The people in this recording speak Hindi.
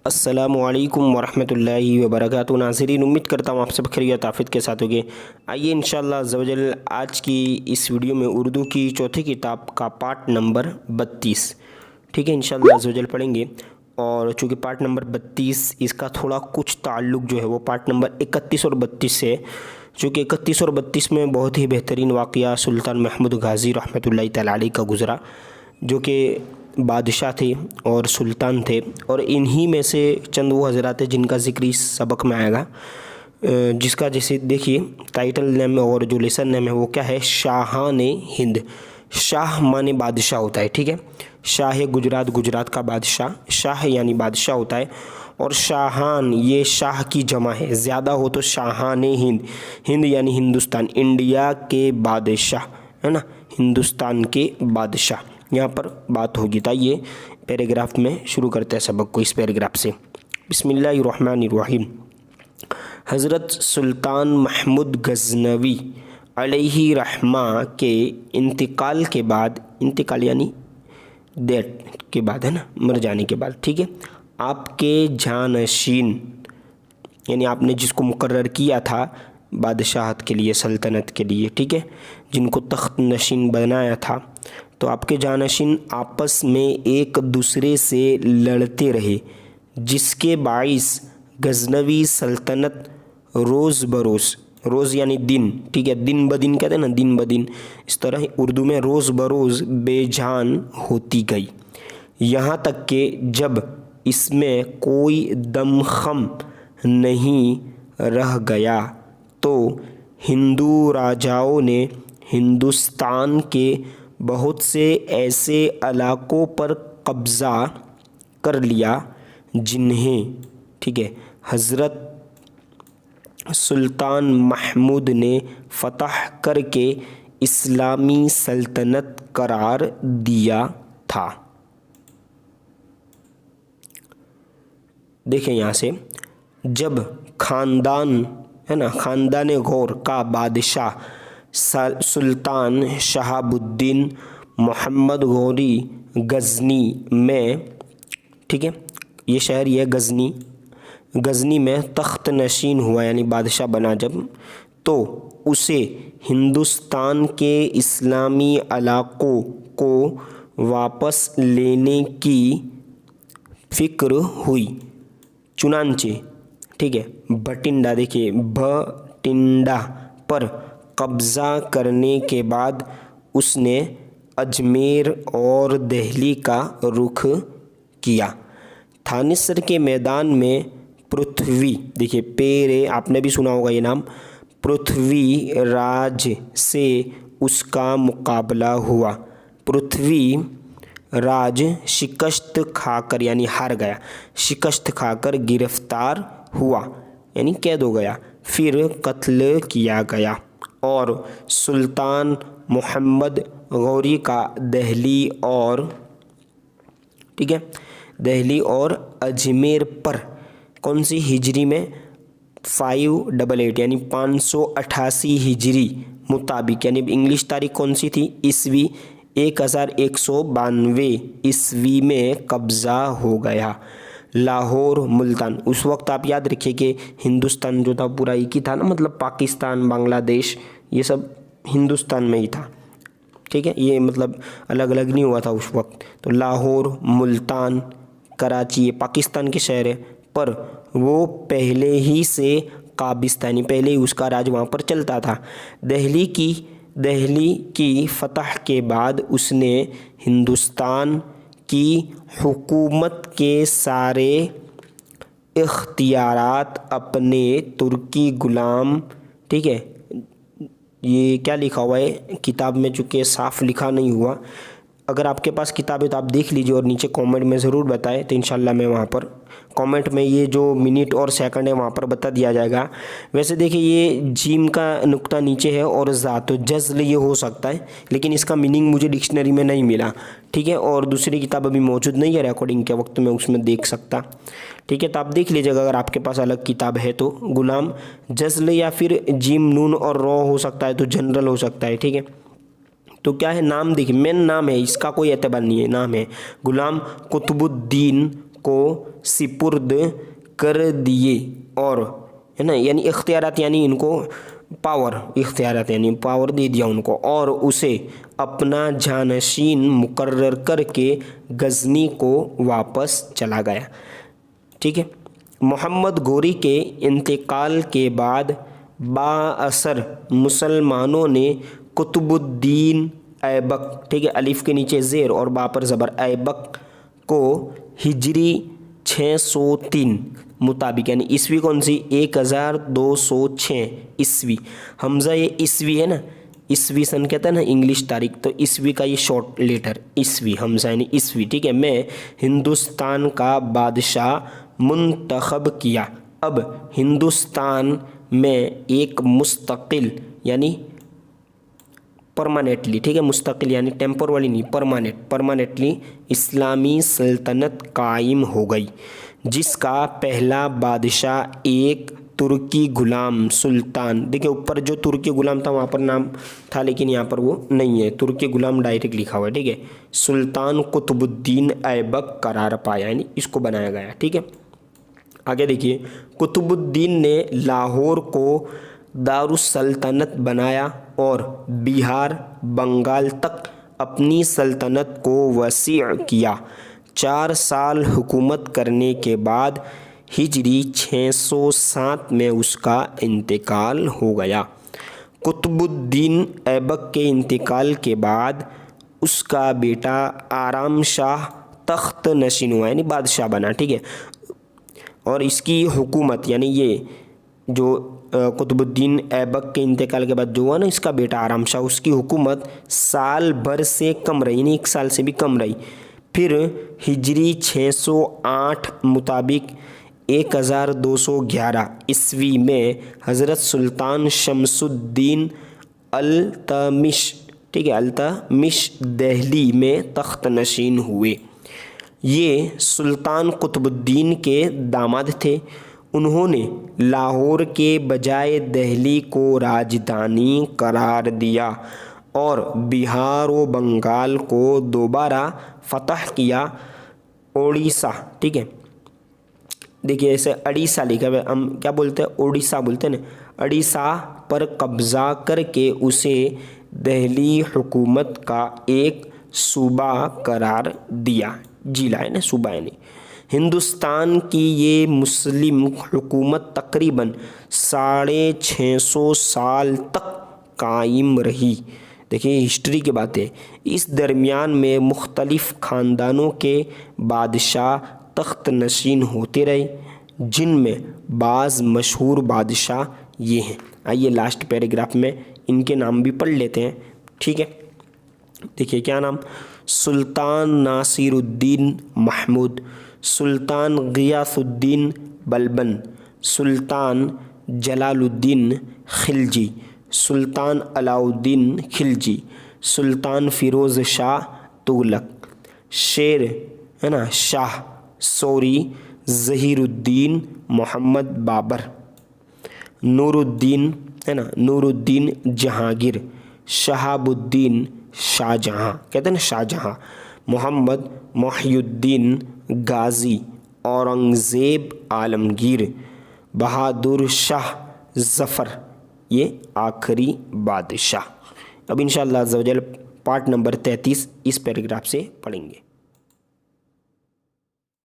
अस्सलामुअलैकुम वरहमतुल्लाहि वबरकातुहू। नाज़रीन, उम्मीद करता हूँ आप सब खैरियत आफियत के साथ होंगे। आइए इंशाअल्लाह अज़्ज़वजल आज की इस वीडियो में उर्दू की चौथी किताब का पार्ट नंबर 32, ठीक है, इंशाअल्लाह अज़्ज़वजल पढ़ेंगे। और चूँकि पार्ट नंबर 32 इसका थोड़ा कुछ ताल्लुक़ जो है वो पार्ट नंबर 31 और 32 से, चूँकि 31 और 32 में बहुत ही बेहतरीन वाक़या सुल्तान महमूद गाज़ी रहमतुल्लाहि तआला अलैह का गुज़रा, जो कि बादशाह थे और सुल्तान थे। और इन्हीं में से चंद वो हज़रात थे जिनका ज़िक्र इस सबक में आएगा, जिसका जैसे देखिए टाइटल नेम और जो लेसन नेम है वो क्या है, शाहाने हिंद। शाह माने बादशाह होता है, ठीक है। शाह गुजरात, गुजरात का बादशाह, शाह यानी बादशाह होता है। और शाहान ये शाह की जमा है, ज़्यादा हो तो शाहाने हिंद। हिंद यानी हिंदुस्तान, इंडिया के बादशाह, है ना, हिंदुस्तान के बादशाह यहाँ पर बात होगी। तो ये पैराग्राफ में शुरू करते हैं सबक को इस पैराग्राफ से। बिस्मिल्लाहिर्रहमानिर्रहीम। हज़रत सुल्तान महमूद गज़नवी अलैहि रहमा के इंतकाल के बाद, इंतकाल यानी डेथ के बाद, है ना, मर जाने के बाद, ठीक है, आपके जानशीन यानी आपने जिसको मुकर्रर किया था बादशाहत के लिए, सल्तनत के लिए, ठीक है, जिनको तख्त नशीन बनाया था, तो आपके जानशीन आपस में एक दूसरे से लड़ते रहे, जिसके बाइस गज़नवी सल्तनत रोज़ बरोज़, रोज़ यानी दिन, ठीक है, दिन ब दिन कहते हैं ना, दिन ब दिन, इस तरह उर्दू में रोज़ बरोज़ बेजान होती गई। यहाँ तक कि जब इसमें कोई दमख़म नहीं रह गया तो हिंदू राजाओं ने हिंदुस्तान के बहुत से ऐसे इलाक़ों पर कब्ज़ा कर लिया जिन्हें, ठीक है, हज़रत सुल्तान महमूद ने फ़तह करके इस्लामी सल्तनत करार दिया था। देखें यहाँ से, जब ख़ानदान, है ना, ख़ानदान गौर का बादशाह सुल्तान शहाबुद्दीन मोहम्मद गौरी गज़नी में, ठीक है, ये शहर ये गज़नी, गज़नी में तख्त नशीन हुआ यानी बादशाह बना जब, तो उसे हिंदुस्तान के इस्लामी इलाक़ों को वापस लेने की फ़िक्र हुई। चुनांचे, ठीक है, भटिंडा, देखिए भटिंडा पर कब्ज़ा करने के बाद उसने अजमेर और दिल्ली का रुख किया। थानेसर के मैदान में पृथ्वी, देखिए पेरे, आपने भी सुना होगा ये नाम, पृथ्वी राज से उसका मुकाबला हुआ। पृथ्वी राज शिकस्त खाकर यानी हार गया, शिकस्त खाकर गिरफ्तार हुआ यानी कैद हो गया, फिर कत्ल किया गया और सुल्तान मोहम्मद गौरी का दिल्ली और, ठीक है, दिल्ली और अजमेर पर कौन सी हिजरी में 588 यानी 588 हिजरी मुताबिक, यानी इंग्लिश तारीख कौन सी थी, ईस्वी 1192 ईस्वी में कब्ज़ा हो गया। लाहौर, मुल्तान, उस वक्त आप याद रखिए कि हिंदुस्तान जो था पूरा एक ही था ना, मतलब पाकिस्तान, बांग्लादेश, ये सब हिंदुस्तान में ही था, ठीक है, ये मतलब अलग अलग नहीं हुआ था उस वक्त। तो लाहौर, मुल्तान, कराची ये पाकिस्तान के शहर है, पर वो पहले ही से काबिस्तानी, पहले ही उसका राज वहाँ पर चलता था। दिल्ली की फ़तह के बाद उसने हिंदुस्तान की हुकूमत के सारे इख्तियारात अपने तुर्की ग़ुलाम, ठीक है, ये क्या लिखा हुआ है किताब में, चूँकि साफ़ लिखा नहीं हुआ, अगर आपके पास किताब है तो आप देख लीजिए और नीचे कमेंट में ज़रूर बताएं, तो इंशाल्लाह मैं वहाँ पर कमेंट में ये जो मिनट और सेकंड है वहाँ पर बता दिया जाएगा। वैसे देखिए ये जीम का नुक्ता नीचे है और जा, तो जज़्ल ये हो सकता है, लेकिन इसका मीनिंग मुझे डिक्शनरी में नहीं मिला, ठीक है, और दूसरी किताब अभी मौजूद नहीं है रिकॉर्डिंग के वक्त में उसमें देख सकता, ठीक है, तो आप देख लीजिएगा अगर आपके पास अलग किताब है तो। गुलाम जज़्ल या फिर जीम नून और रॉ हो सकता है, तो जनरल हो सकता है, ठीक है। तो क्या है नाम, देखिए मेन नाम है, इसका कोई एतबार नहीं है, नाम है गुलाम कुतुबुद्दीन को सिपुर्द कर दिए, और है ना, यानी इख्तियारात यानी इनको पावर, इख्तियारात यानी पावर दे दिया उनको, और उसे अपना जानशीन मुकर्रर करके गजनी को वापस चला गया। ठीक है। मोहम्मद गोरी के इंतकाल के बाद बाअसर मुसलमानों ने कुतुबुद्दीन ऐबक, ठीक है, अलिफ के नीचे ज़ेर और बा पर ज़बर, ऐबक को हिजरी 603 मुताबिक, यानी ईस्वी कौन सी, 1206 ईस्वी, हमज़ा ये ईस्वी है ना, ईस्वी सन कहता है ना इंग्लिश तारीख, तो ईस्वी का ये शॉर्ट लेटर ईस्वी, हमज़ा यानी ईस्वी, ठीक है, में हिंदुस्तान का बादशाह मुंतखब किया। अब हिंदुस्तान में एक मुस्तकिल यानी परमानेंटली, ठीक है, मुस्तकिल यानी टेम्पोरली नहीं, परमानेंटली इस्लामी सल्तनत कायम हो गई, जिसका पहला बादशाह एक तुर्की गुलाम सुल्तान, देखिए ऊपर जो तुर्की गुलाम था वहाँ पर नाम था, लेकिन यहाँ पर वो नहीं है, तुर्की गुलाम डायरेक्ट लिखा हुआ है, ठीक है, सुल्तान कुतुबुद्दीन ऐबक करार पाया, यानी इसको बनाया गया। ठीक है, आगे देखिए, कुतुबुद्दीन ने लाहौर को दारुस्सल्तनत बनाया और बिहार बंगाल तक अपनी सल्तनत को वसी किया। 4 साल हुकूमत करने के बाद हिजरी 607 में उसका इंतकाल हो गया। कुतुबुद्दीन ऐबक के इंतकाल के बाद उसका बेटा आराम शाह तख्त नशीन हुआ, यानी बादशाह बना। ठीक है, और इसकी हुकूमत यानी ये जो कुतुबुद्दीन ऐबक के इंतकाल के बाद जो हुआ ना इसका बेटा आराम शाह, उसकी हुकूमत साल भर से कम रही, यानी 1 साल से भी कम रही। फिर हिजरी 608 मुताबिक 1211 ईस्वी में हज़रत सुल्तान शमसुद्दीन अल्तमिश, ठीक है, अल्तमिश दिल्ली में तख्त नशीन हुए। ये सुल्तान कुतुबुद्दीन के दामाद थे। उन्होंने लाहौर के बजाय दिल्ली को राजधानी करार दिया और बिहार व बंगाल को दोबारा फतह किया। ओडिशा, ठीक है, देखिए ऐसे अड़ीसा लिखा है, हम क्या बोलते हैं, ओडिशा बोलते हैं ना, अड़ीसा पर कब्ज़ा करके उसे दिल्ली हुकूमत का एक सूबा करार दिया। जिला है ना, सूबा यानी। हिंदुस्तान की ये मुस्लिम हुकूमत तकरीबन 650 साल तक कायम रही। देखिए हिस्ट्री की बात है। इस दरमियान में मुख्तलिफ़ ख़ानदानों के बादशाह तख्त नशीन होते रहे, जिनमें बाज़ मशहूर बादशाह ये हैं। आइए लास्ट पैराग्राफ में इनके नाम भी पढ़ लेते हैं। ठीक है, देखिए क्या नाम, सुल्तान नासिरुद्दीन महमूद, सुल्तान गियासुद्दीन बलबन, सुल्तान जलालुद्दीन खिलजी, सुल्तान अलाउद्दीन खिलजी, सुल्तान फ़िरोज़ शाह तुगलक, शेर है ना शाह सौरी, ज़हीरुद्दीन मोहम्मद बाबर, नूरुद्दीन है ना, नूरुद्दीन जहांगीर, शहाबुद्दीन शाहजहाँ, कहते हैं ना शाहजहाँ, मोहम्मद मोहिउद्दीन गाज़ी, औरंगज़ेब आलमगीर, बहादुर शाह ज़फ़र, ये आखिरी बादशाह। अब इंशाअल्लाह अज़्ज़ व जल पार्ट नंबर 33 इस पैराग्राफ से पढ़ेंगे।